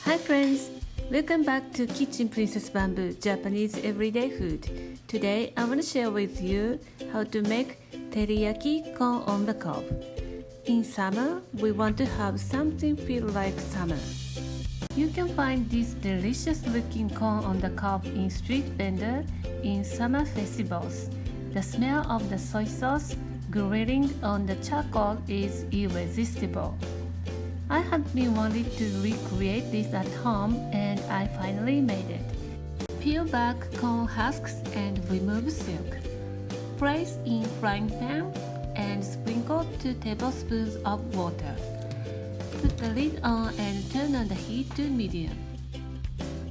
Hi friends! Welcome back to Kitchen Princess Bamboo Japanese Everyday Food. Today I want to share with you how to make teriyaki corn on the cob. In summer, we want to have something feel like summer. You can find this delicious looking corn on the cob in street vendor in summer festivals. The smell of the soy sauce grilling on the charcoal is irresistible. I have been wanting to recreate this at home and I finally made it. Peel back corn husks and remove silk. Place in frying pan and sprinkle 2 tablespoons of water. Put the lid on and turn on the heat to medium.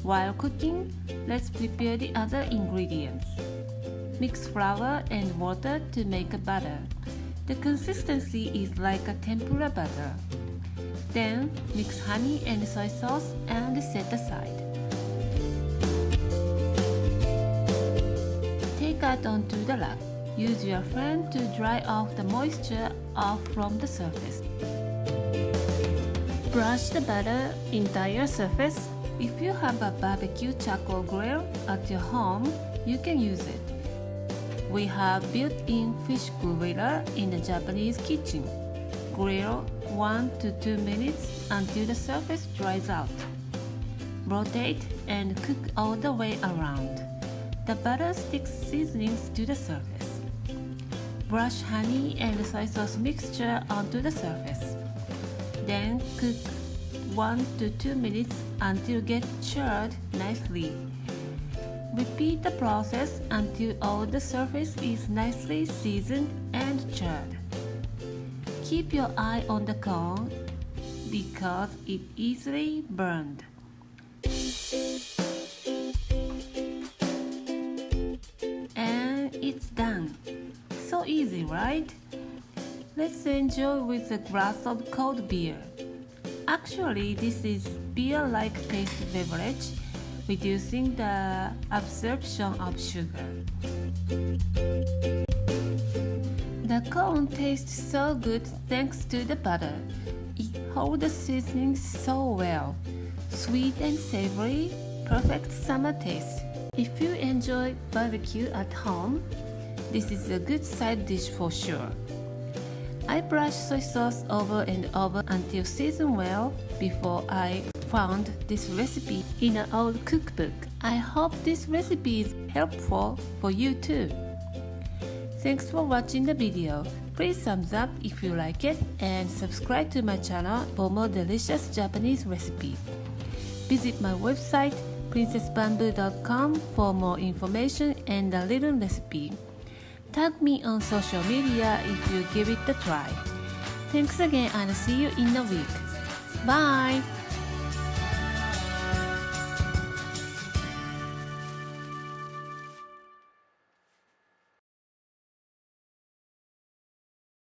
While cooking, let's prepare the other ingredients. Mix flour and water to make a butter. The consistency is like a tempura butter. Then mix honey and soy sauce and set aside. Take out onto the rack. Use your fan to dry off the moisture off from the surface. Brush the butter entire surface. If you have a barbecue charcoal grill at your home, you can use it. We have built-in fish griller in the Japanese kitchen. Grill 1 to 2 minutes until the surface dries out. Rotate and cook all the way around. The butter sticks seasonings to the surface. Brush honey and soy sauce mixture onto the surface. Then cook 1 to 2 minutes until get charred nicely. Repeat the process until all the surface is nicely seasoned and charred. Keep your eye on the corn because it easily burned. And it's done. So easy, right? Let's enjoy with a glass of cold beer. Actually, this is beer-like taste beverage, reducing the absorption of sugar. The corn tastes so good thanks to the butter. It holds the seasonings so well. Sweet and savory, perfect summer taste. If you enjoy barbecue at home, this is a good side dish for sure. I brushed soy sauce over and over until seasoned well before I found this recipe in an old cookbook. I hope this recipe is helpful for you too. Thanks for watching the video. Please thumbs up if you like it and subscribe to my channel for more delicious Japanese recipes. Visit my website princessbamboo.com for more information and a little recipe. Tag me on social media if you give it a try. Thanks again and see you in a week. Bye!